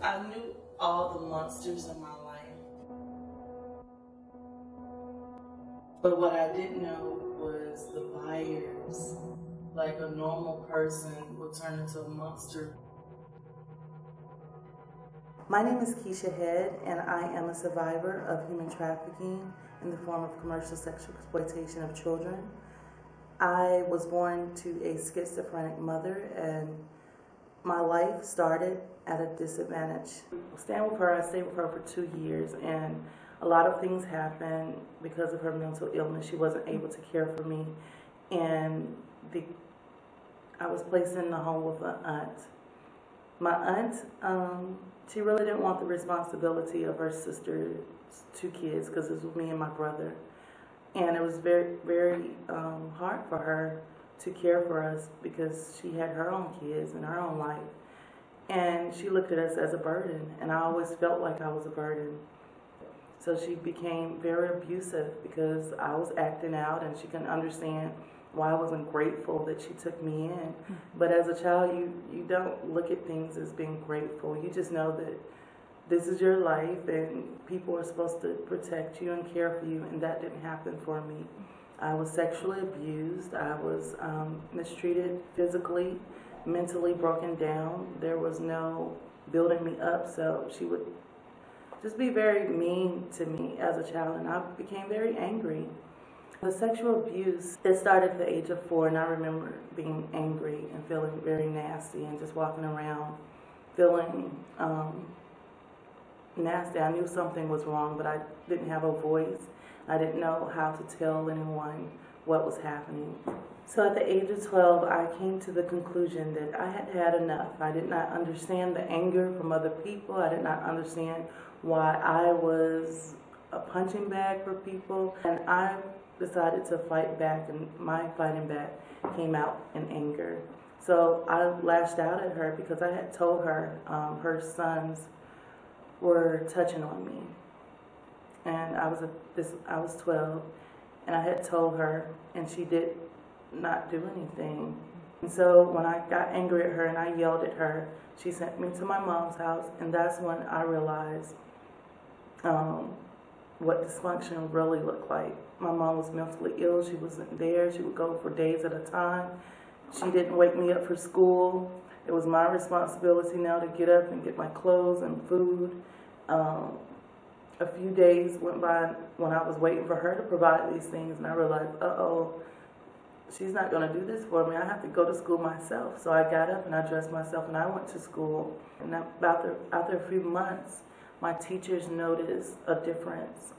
I knew all the monsters in my life, but what I didn't know was the buyers. Like a normal person would turn into a monster. My name is Keshia Head, and I am a survivor of human trafficking in the form of commercial sexual exploitation of children. I was born to a schizophrenic mother, and my life started at a disadvantage. Staying with her, I stayed with her for 2 years, and a lot of things happened because of her mental illness. She wasn't able to care for me, and I was placed in the home with an aunt. My aunt, she really didn't want the responsibility of her sister's 2 kids because it was me and my brother. And it was very, very hard for her to care for us because she had her own kids and her own life. And she looked at us as a burden, and I always felt like I was a burden. So she became very abusive because I was acting out, and she couldn't understand why I wasn't grateful that she took me in. But as a child, you don't look at things as being grateful. You just know that this is your life, and people are supposed to protect you and care for you, and that didn't happen for me. I was sexually abused. I was mistreated physically, mentally broken down. There was no building me up, so she would just be very mean to me as a child, and I became very angry. The sexual abuse, it started at the age of 4, and I remember being angry and feeling very nasty and just walking around feeling nasty. I knew something was wrong, but I didn't have a voice. I didn't know how to tell anyone what was happening. So at the age of 12, I came to the conclusion that I had had enough. I did not understand the anger from other people. I did not understand why I was a punching bag for people. And I decided to fight back, and my fighting back came out in anger. So I lashed out at her because I had told her her sons were touching on me. And I was 12, and I had told her, and she did not do anything. And so when I got angry at her and I yelled at her, she sent me to my mom's house, and that's when I realized what dysfunction really looked like. My mom was mentally ill. She wasn't there. She would go for days at a time. She didn't wake me up for school. It was my responsibility now to get up and get my clothes and food. A few days went by when I was waiting for her to provide these things, and I realized, uh-oh, she's not going to do this for me. I have to go to school myself. So I got up and I dressed myself and I went to school. And after a few months, my teachers noticed a difference.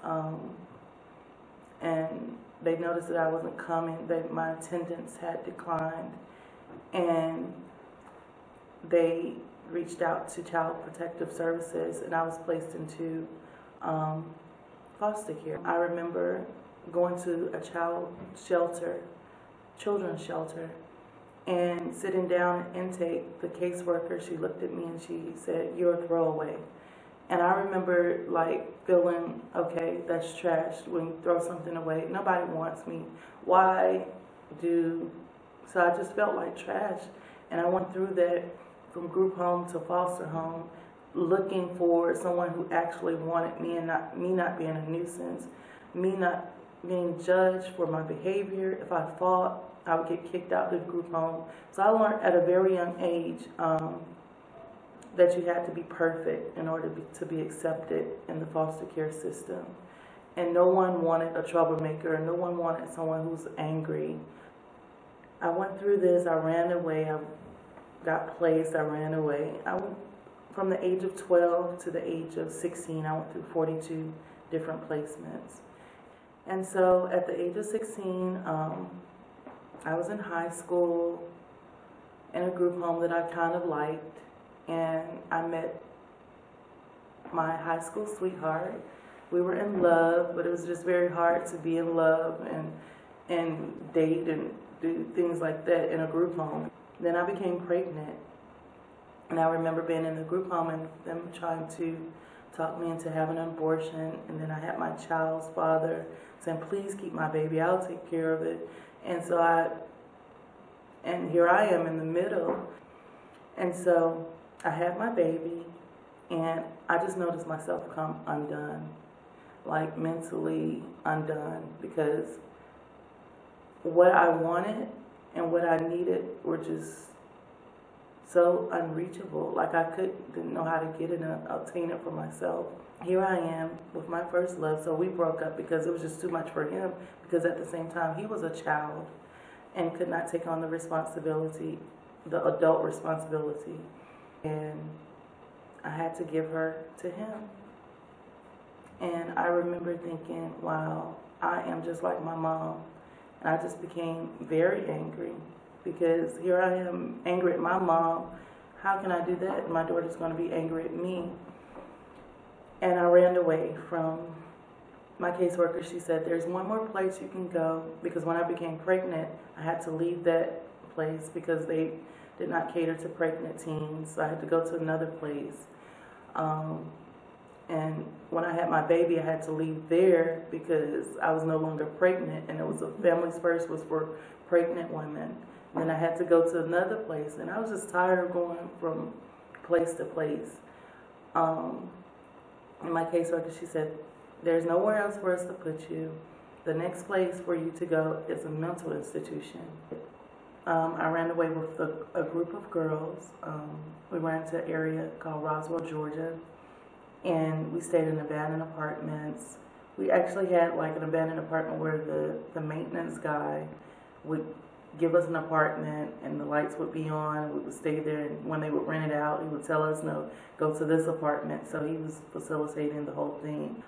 And they noticed that I wasn't coming, that my attendance had declined. And they reached out to Child Protective Services, and I was placed into foster care. I remember going to a children's shelter, and sitting down at intake, the caseworker, she looked at me and she said, "You're a throwaway." And I remember like feeling, okay, that's trash. When you throw something away, nobody wants me. So I just felt like trash. And I went through that from group home to foster home, looking for someone who actually wanted me, and me not being a nuisance, me not being judged for my behavior. If I fought, I would get kicked out of the group home. So I learned at a very young age that you had to be perfect in order to be accepted in the foster care system. And no one wanted a troublemaker, and no one wanted someone who's angry. I went through this, I ran away, I got placed, I ran away. From the age of 12 to the age of 16, I went through 42 different placements. And so at the age of 16, I was in high school in a group home that I kind of liked, and I met my high school sweetheart. We were in love, but it was just very hard to be in love and date and do things like that in a group home. Then I became pregnant, and I remember being in the group home and them trying to talk me into having an abortion. And then I had my child's father saying, "Please keep my baby, I'll take care of it." And so here I am in the middle. And so I had my baby, And I just noticed myself come undone, like mentally undone, because what I wanted and what I needed were just so unreachable. Like I didn't know how to get it and obtain it for myself. Here I am with my first love, so we broke up because it was just too much for him, because at the same time he was a child and could not take on the responsibility, the adult responsibility. And I had to give her to him. And I remember thinking, wow, I am just like my mom. And I just became very angry, because here I am angry at my mom. How can I do that? My daughter's going to be angry at me. And I ran away from my caseworker. She said, there's one more place you can go, because when I became pregnant, I had to leave that place because they did not cater to pregnant teens. So I had to go to another place. And when I had my baby, I had to leave there because I was no longer pregnant, and it was Families First was for pregnant women. And then I had to go to another place, and I was just tired of going from place to place. And my caseworker, she said, there's nowhere else for us to put you. The next place for you to go is a mental institution. I ran away with a group of girls. We ran to an area called Roswell, Georgia, and we stayed in abandoned apartments. We actually had like an abandoned apartment where the maintenance guy would give us an apartment and the lights would be on. We would stay there, and when they would rent it out, he would tell us, no, go to this apartment. So he was facilitating the whole thing.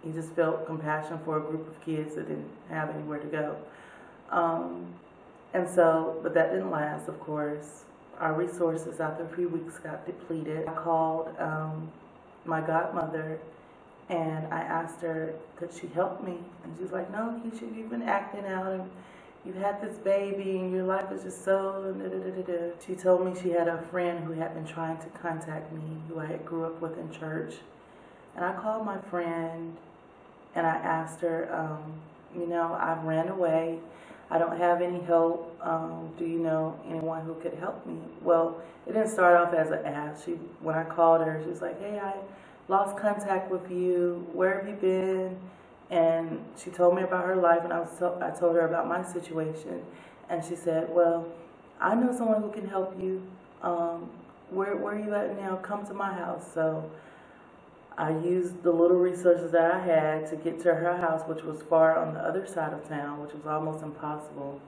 He just felt compassion for a group of kids that didn't have anywhere to go. And so, but that didn't last, of course. Our resources after a few weeks got depleted. I called my godmother and I asked her, could she help me? And she was like, no, Keshia, you've been acting out and you've had this baby and your life is just so da-da-da-da-da. She told me she had a friend who had been trying to contact me, who I grew up with in church. And I called my friend and I asked her, you know, I've ran away. I don't have any help. Do you know anyone who could help me? Well, it didn't start off as an ask. When I called her, she was like, hey, I lost contact with you. Where have you been? And she told me about her life, and I told her about my situation. And she said, well, I know someone who can help you. Where are you at now? Come to my house. So I used the little resources that I had to get to her house, which was far on the other side of town, which was almost impossible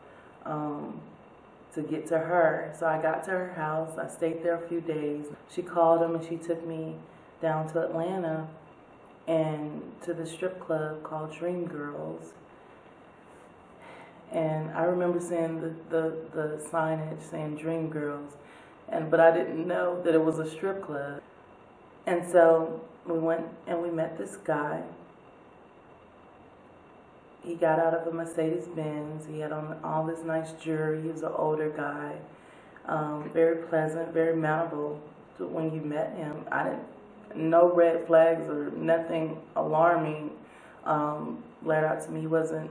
to get to her. So I got to her house. I stayed there a few days. She called him and she took me down to Atlanta and to the strip club called Dream Girls. And I remember seeing the signage saying Dream Girls, but I didn't know that it was a strip club. And so we went and we met this guy. He got out of a Mercedes Benz. He had on all this nice jewelry. He was an older guy, very pleasant, very mountable. When you met him, no red flags or nothing alarming led out to me. He wasn't.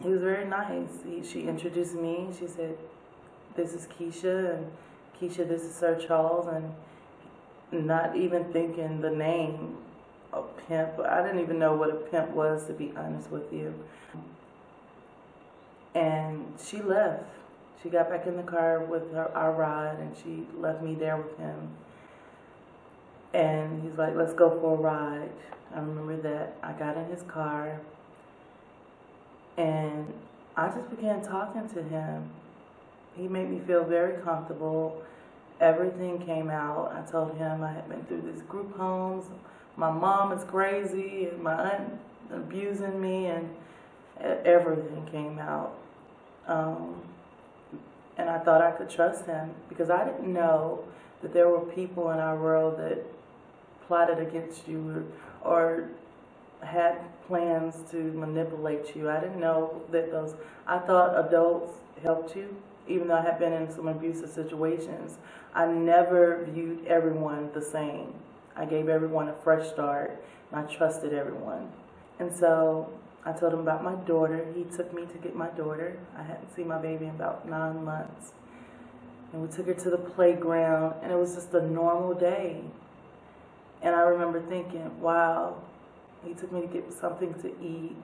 He was very nice. She introduced me. She said, "This is Keshia, and Keshia, this is Sir Charles," and not even thinking the name of pimp. I didn't even know what a pimp was, to be honest with you. And she left. She got back in the car with our ride, and she left me there with him. And he's like, let's go for a ride. I remember that. I got in his car, and I just began talking to him. He made me feel very comfortable. Everything came out. I told him I had been through these group homes. My mom is crazy, and my aunt abusing me, and everything came out. And I thought I could trust him, because I didn't know that there were people in our world that plotted against you or had plans to manipulate you. I didn't know that I thought adults helped you, even though I had been in some abusive situations. I never viewed everyone the same. I gave everyone a fresh start, and I trusted everyone. And so I told him about my daughter. He took me to get my daughter. I hadn't seen my baby in about 9 months. and we took her to the playground, and it was just a normal day. And I remember thinking, wow, he took me to get something to eat.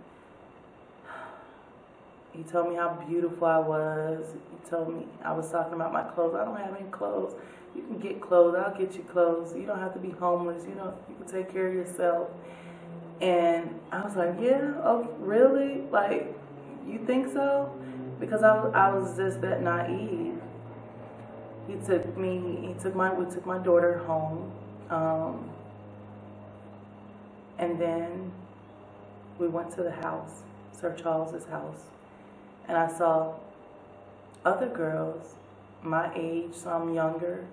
He told me how beautiful I was. He told me, I was talking about my clothes. I don't have any clothes. You can get clothes. I'll get you clothes. You don't have to be homeless. You can take care of yourself. And I was like, yeah, oh, really? Like, you think so? Because I was just that naive. We took my daughter home. And then we went to the house, Sir Charles's house. And I saw other girls my age, some younger.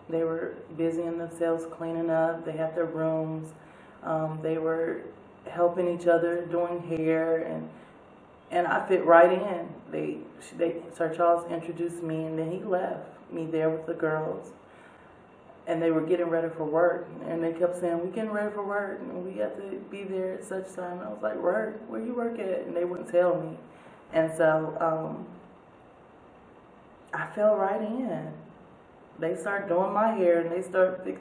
They were busying themselves cleaning up. They had their rooms. They were helping each other, doing hair, and I fit right in. Sir Charles introduced me, and then he left me there with the girls. And they were getting ready for work, and they kept saying, "We're getting ready for work, and we got to be there at such time." And I was like, "Work? Where you work at?" And they wouldn't tell me. And so I fell right in. They started doing my hair, and they started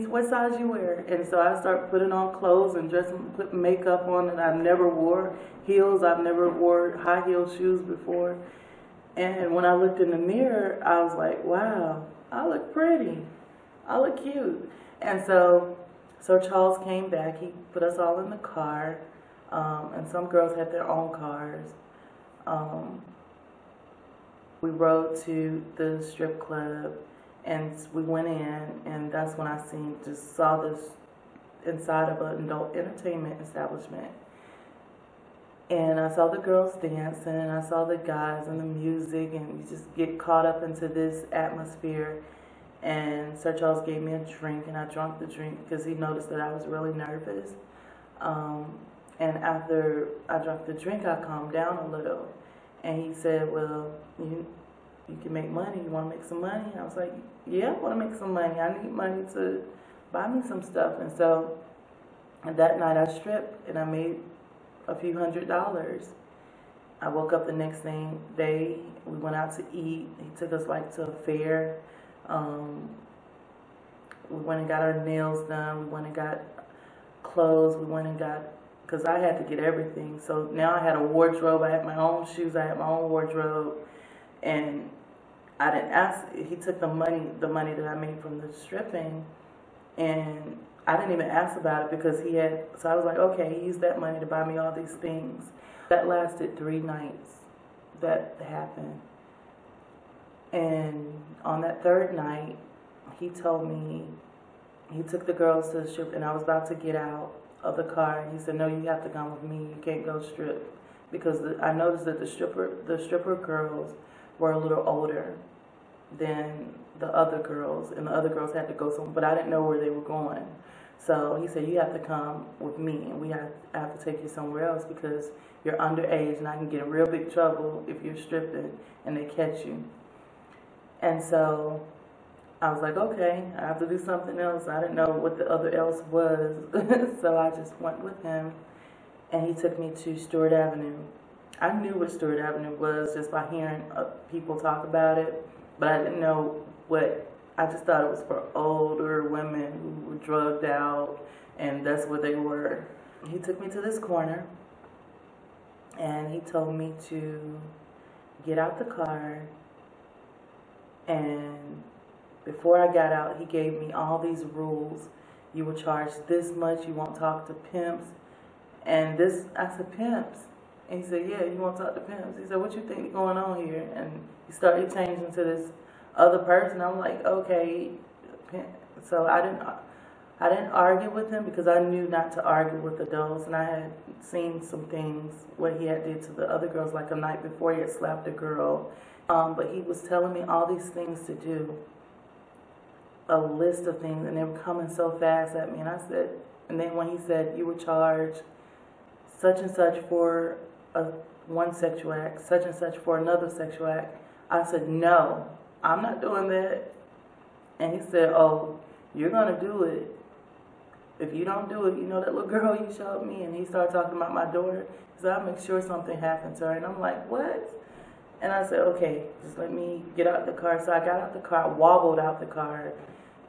what size you wear? And so I started putting on clothes and dressing, putting makeup on, and I never wore heels. I've never wore high heel shoes before. And when I looked in the mirror, I was like, wow, I look pretty. I look cute. And so Sir Charles came back. He put us all in the car, and some girls had their own cars. We rode to the strip club, and we went in, and that's when I saw this inside of an adult entertainment establishment. And I saw the girls dancing, and I saw the guys and the music, and you just get caught up into this atmosphere. And Sir Charles gave me a drink, and I drank the drink because he noticed that I was really nervous. And after I drank the drink, I calmed down a little. And he said, well, you can make money. You want to make some money? I was like, yeah, I want to make some money. I need money to buy me some stuff. And so that night I stripped, and I made a few $100s. I woke up the next day. We went out to eat. He took us to a fair. We went and got our nails done. We went and got clothes. We went and got, because I had to get everything. So now I had a wardrobe. I had my own shoes. I had my own wardrobe. And I didn't ask. He took the money that I made from the stripping, and I didn't even ask about it because he had. So I was like, okay, he used that money to buy me all these things. That lasted 3 nights. That happened. And on that 3rd night, he told me, he took the girls to the strip, and I was about to get out of the car. He said, no, you have to come with me. You can't go strip. Because I noticed that the stripper girls were a little older than the other girls, and the other girls had to go somewhere, but I didn't know where they were going. So he said, you have to come with me, and I have to take you somewhere else because you're underage, and I can get in real big trouble if you're stripping and they catch you. And so I was like, okay, I have to do something else. I didn't know what the other else was. So I just went with him, and he took me to Stewart Avenue. I knew what Stewart Avenue was just by hearing people talk about it, but I didn't know what. I just thought it was for older women who were drugged out, and that's where they were. He took me to this corner, and he told me to get out the car. And before I got out, he gave me all these rules. You will charge this much. You won't talk to pimps. And this, I said, pimps? And he said, yeah, you won't talk to pimps. He said, what you think is going on here? And he started changing to this other person. I'm like, okay. So I didn't argue with him because I knew not to argue with adults. And I had seen some things, what he had did to the other girls, like a night before he had slapped a girl. But he was telling me all these things to do, a list of things, and they were coming so fast at me. And I said, and then when he said, you were charged such and such for one sexual act, such and such for another sexual act, I said, no, I'm not doing that. And he said, oh, you're going to do it. If you don't do it, you know that little girl you showed me? And he started talking about my daughter. He said, I'll make sure something happens to her. And I'm like, what? And I said, okay, just let me get out the car. So I got out the car, wobbled out the car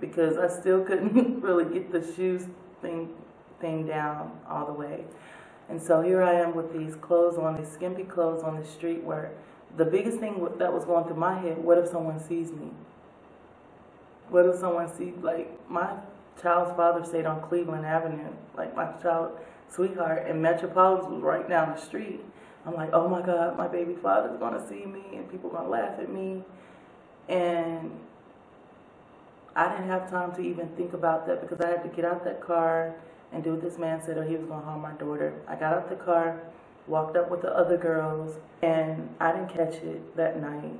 because I still couldn't really get the shoes thing down all the way. And so here I am with these clothes on, these skimpy clothes on the street, where the biggest thing that was going through my head, what if someone sees me? What if someone sees, like, my child's father stayed on Cleveland Avenue, like my child's sweetheart, and Metropolitan was right down the street. I'm like, oh my God, my baby father's gonna see me and people are gonna laugh at me. And I didn't have time to even think about that because I had to get out that car and do what this man said or he was gonna harm my daughter. I got out the car, walked up with the other girls, and I didn't catch it that night.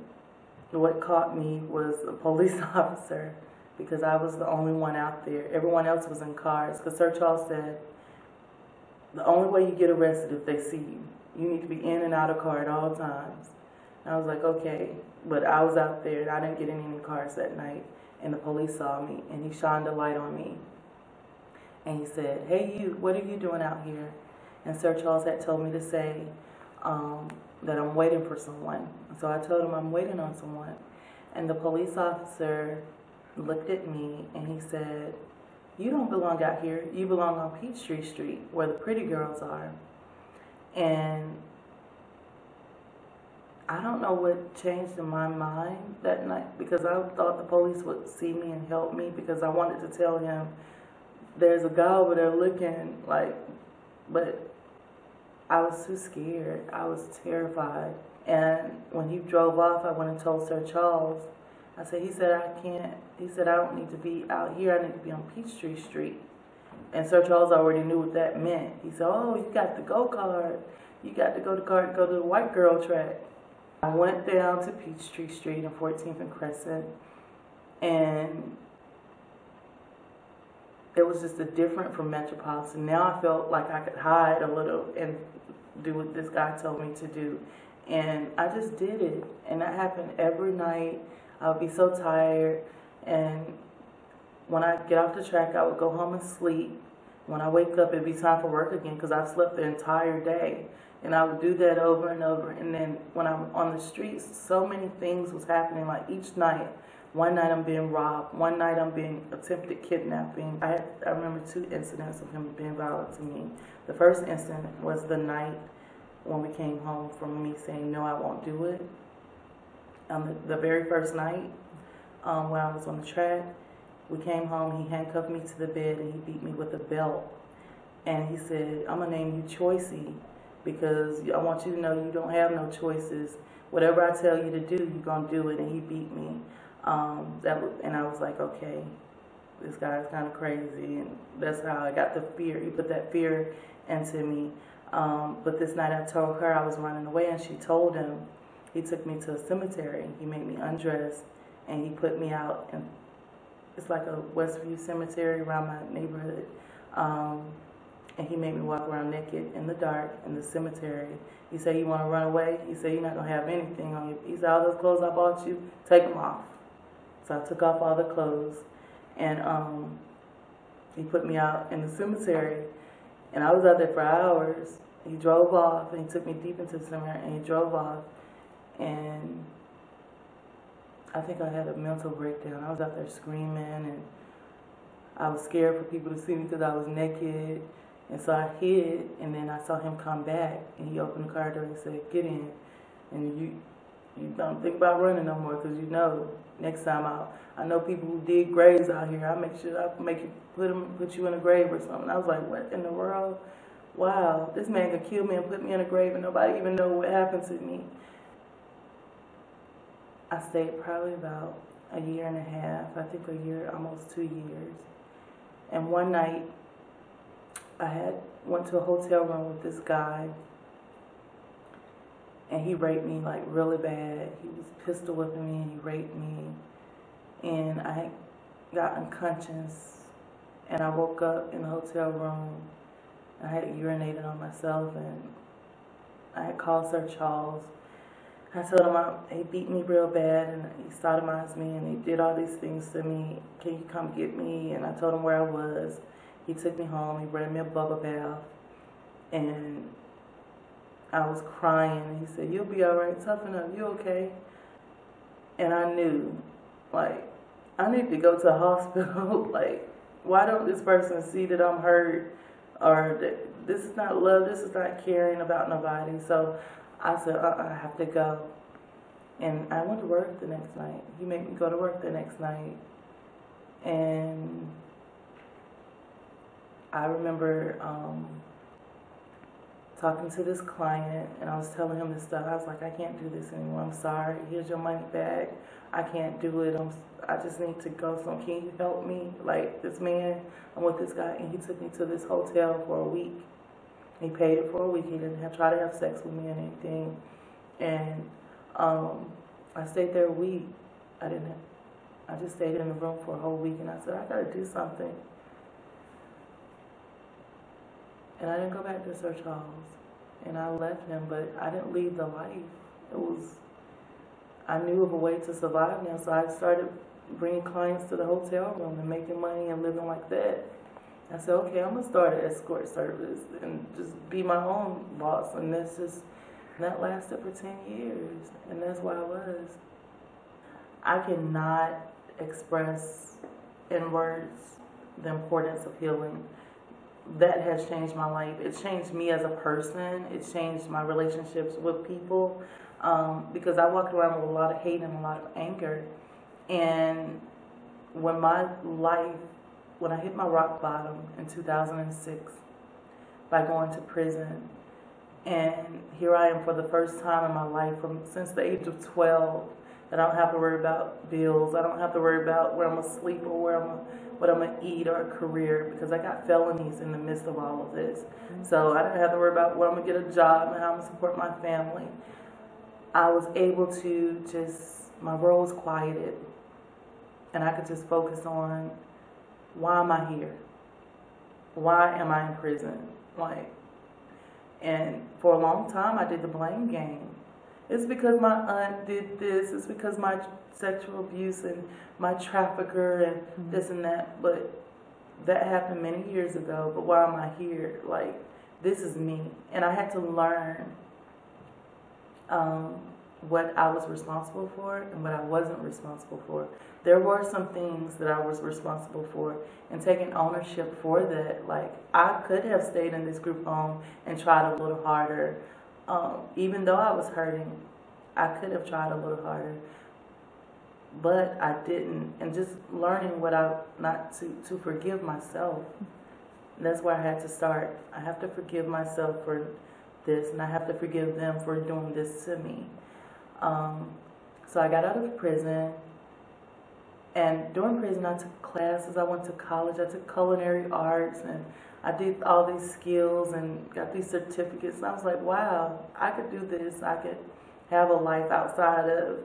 What caught me was a police officer because I was the only one out there. Everyone else was in cars because Sir Charles said, the only way you get arrested is if they see you. You need to be in and out of car at all times. And I was like, okay. But I was out there and I didn't get in any cars that night. And the police saw me and he shined a light on me. And he said, hey you, what are you doing out here? And Sir Charles had told me to say that I'm waiting for someone. So I told him I'm waiting on someone. And the police officer looked at me and he said, you don't belong out here. You belong on Peachtree Street where the pretty girls are. And I don't know what changed in my mind that night because I thought the police would see me and help me because I wanted to tell him there's a guy over there looking like, but I was too scared. I was terrified. And when he drove off, I went and told Sir Charles. I said, he said, I can't. He said, I don't need to be out here. I need to be on Peachtree Street. And Sir Charles already knew what that meant. He said, oh, you got the go-kart. You got to go to the white girl track. I went down to Peachtree Street and 14th and Crescent. And it was just a different from Metropolitan. Now I felt like I could hide a little and do what this guy told me to do. And I just did it. And that happened every night. I would be so tired. And when I get off the track, I would go home and sleep. When I wake up, it'd be time for work again because I've slept the entire day. And I would do that over and over. And then when I'm on the streets, so many things was happening. Like each night, one night I'm being robbed. One night I'm being attempted kidnapping. I remember 2 incidents of him being violent to me. The first incident was the night when we came home from me saying, no, I won't do it. The very first night when I was on the track, we came home, he handcuffed me to the bed and he beat me with a belt. And he said, I'm going to name you Choicey because I want you to know you don't have no choices. Whatever I tell you to do, you're going to do it. And he beat me. And I was like, okay, this guy's kind of crazy. And that's how I got the fear. He put that fear into me. But this night I told her I was running away and she told him. He took me to a cemetery. He made me undress and he put me out. And it's like a Westview cemetery around my neighborhood. And he made me walk around naked in the dark in the cemetery. He said, you want to run away? He said, you're not going to have anything on you. He said, all those clothes I bought you, take them off. So I took off all the clothes. And he put me out in the cemetery. And I was out there for hours. He drove off and he took me deep into the cemetery and he drove off. And I think I had a mental breakdown. I was out there screaming and I was scared for people to see me because I was naked. And so I hid, and then I saw him come back, and he opened the car door and said, get in. And you don't think about running no more because you know next time I know people who dig graves out here. I make sure I make you put you in a grave or something. I was like, what in the world? Wow, this man could kill me and put me in a grave and nobody even know what happened to me. I stayed probably about a year and a half. I think a year, almost 2 years. And one night, I went to a hotel room with this guy, and he raped me like really bad. He was pistol whipping me and he raped me, and I got unconscious, and I woke up in the hotel room. I had urinated on myself, and I had called Sir Charles. I told him he beat me real bad, and he sodomized me, and he did all these things to me. Can you come get me? And I told him where I was. He took me home. He ran me a bubble bath, and I was crying, and he said, "You'll be all right, toughen up, you okay?" And I knew, like, I need to go to the hospital. Like, why don't this person see that I'm hurt, or that this is not love, this is not caring about nobody? So I said, I have to go. And I went to work the next night. He made me go to work the next night. And I remember talking to this client, and I was telling him this stuff. I was like, I can't do this anymore. I'm sorry. Here's your money back. I can't do it. I just need to go. So can you help me? Like, this man, I'm with this guy, and he took me to this hotel for a week. He paid it for a week. He didn't try to have sex with me or anything. And I stayed there a week. I just stayed in the room for a whole week, and I said, I gotta do something. And I didn't go back to Sir Charles. And I left him, but I didn't leave the life. I knew of a way to survive now, so I started bringing clients to the hotel room and making money and living like that. I said, okay, I'm gonna start an escort service and just be my own boss. And that lasted for 10 years, and that's what I was. I cannot express in words the importance of healing. That has changed my life. It changed me as a person. It changed my relationships with people, because I walked around with a lot of hate and a lot of anger. And when I hit my rock bottom in 2006 by going to prison, and here I am for the first time in my life since the age of 12, I don't have to worry about bills. I don't have to worry about where I'm going to sleep or what I'm going to eat or a career, because I got felonies in the midst of all of this. So I didn't have to worry about where I'm going to get a job and how I'm going to support my family. I was able to my world was quieted, and I could just focus on, why am I here? Why am I in prison? And for a long time, I did the blame game. It's because my aunt did this. It's because my sexual abuse and my trafficker and this and that. But that happened many years ago. But why am I here? Like, this is me. And I had to learn what I was responsible for and what I wasn't responsible for. There were some things that I was responsible for, and taking ownership for that. Like, I could have stayed in this group home and tried a little harder. Even though I was hurting, I could have tried a little harder, but I didn't. And just learning not to forgive myself. That's where I had to start. I have to forgive myself for this, and I have to forgive them for doing this to me. So I got out of prison, and during prison I took classes. I went to college. I took culinary arts, and I did all these skills and got these certificates. And I was like, wow, I could do this. I could have a life outside of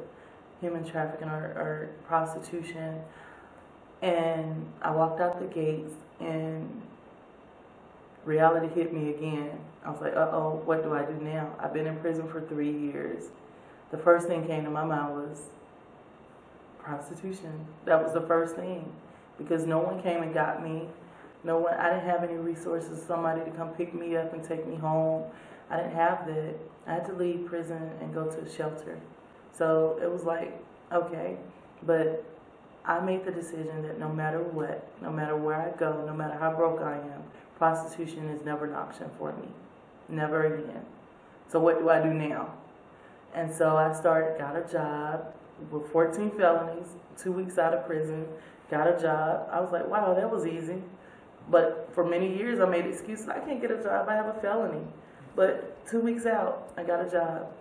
human trafficking or prostitution. And I walked out the gates, and reality hit me again. I was like, uh-oh, what do I do now? I've been in prison for 3 years. The first thing came to my mind was prostitution. That was the first thing, because no one came and got me. I didn't have any resources, somebody to come pick me up and take me home. I didn't have that. I had to leave prison and go to a shelter. So it was like, okay, but I made the decision that no matter what, no matter where I go, no matter how broke I am, prostitution is never an option for me. Never again. So what do I do now? And so I got a job with 14 felonies, 2 weeks out of prison, got a job. I was like, wow, that was easy. But for many years, I made excuses. I can't get a job. I have a felony. But 2 weeks out, I got a job,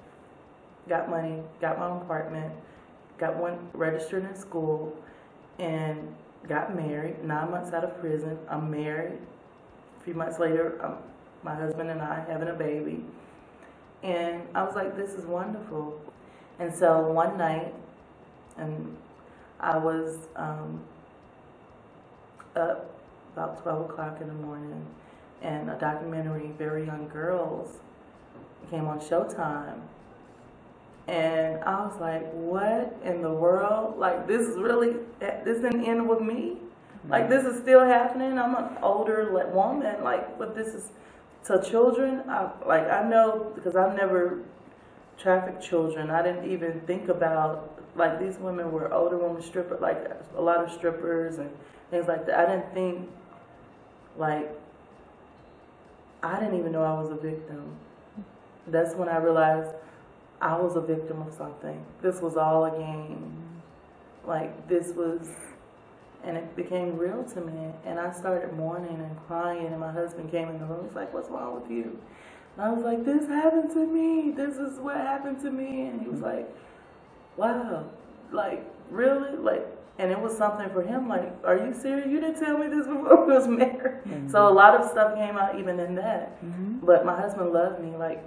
got money, got my own apartment, got one registered in school, and got married. 9 months out of prison, I'm married. A few months later, my husband and I having a baby. And I was like, this is wonderful. And so one night, and I was up about 12 o'clock in the morning, and a documentary, Very Young Girls, came on Showtime. And I was like, what in the world? Like, this didn't end with me? Like, this is still happening? I'm an older woman, like, but this is So children, I know because I've never trafficked children. I didn't even think about, like, these women were older women strippers, like a lot of strippers and things like that. I didn't think, like, I didn't even know I was a victim. That's when I realized I was a victim of something. This was all a game. Like, this was, and it became real to me. And I started mourning and crying, and my husband came in the room. He's like, "What's wrong with you?" And I was like, "This happened to me. This is what happened to me." And he was like, "Wow, like, really?" Like, and it was something for him, like, "Are you serious? You didn't tell me this before we was married." Mm-hmm. So a lot of stuff came out even in that. Mm-hmm. But my husband loved me, like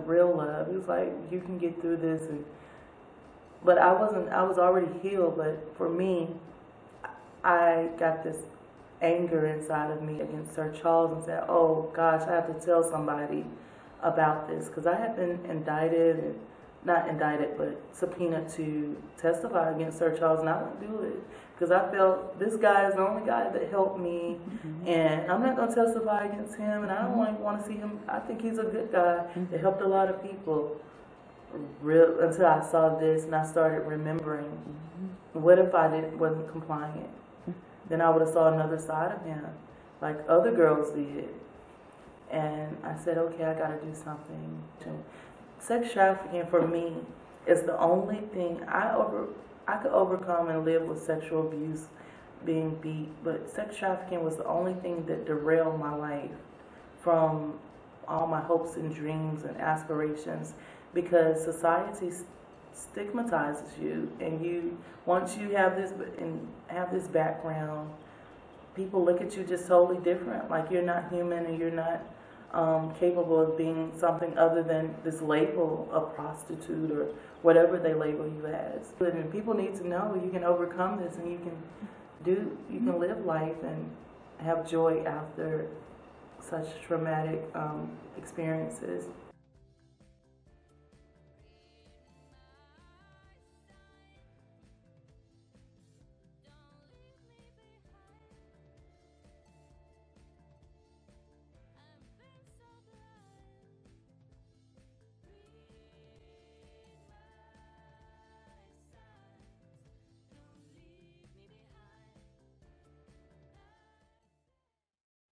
real love. He was like, "You can get through this." But I was already healed, but for me, I got this anger inside of me against Sir Charles and said, "Oh gosh, I have to tell somebody about this," because I had been indicted, not indicted, but subpoenaed to testify against Sir Charles, and I wouldn't do it because I felt this guy is the only guy that helped me, and I'm not going to testify against him, and I don't want to see him. I think he's a good guy that helped a lot of people. Until I saw this and I started remembering, what if I wasn't compliant? Then I would have saw another side of him, like other girls did. And I said, okay, I got to do something. Sex trafficking for me is the only thing I could overcome and live with sexual abuse, being beat, but sex trafficking was the only thing that derailed my life from all my hopes and dreams and aspirations, because society stigmatizes you, and once you have this background, people look at you just totally different, like you're not human and you're not capable of being something other than this label of prostitute or whatever they label you as. And people need to know you can overcome this, and you can live life and have joy after such traumatic experiences.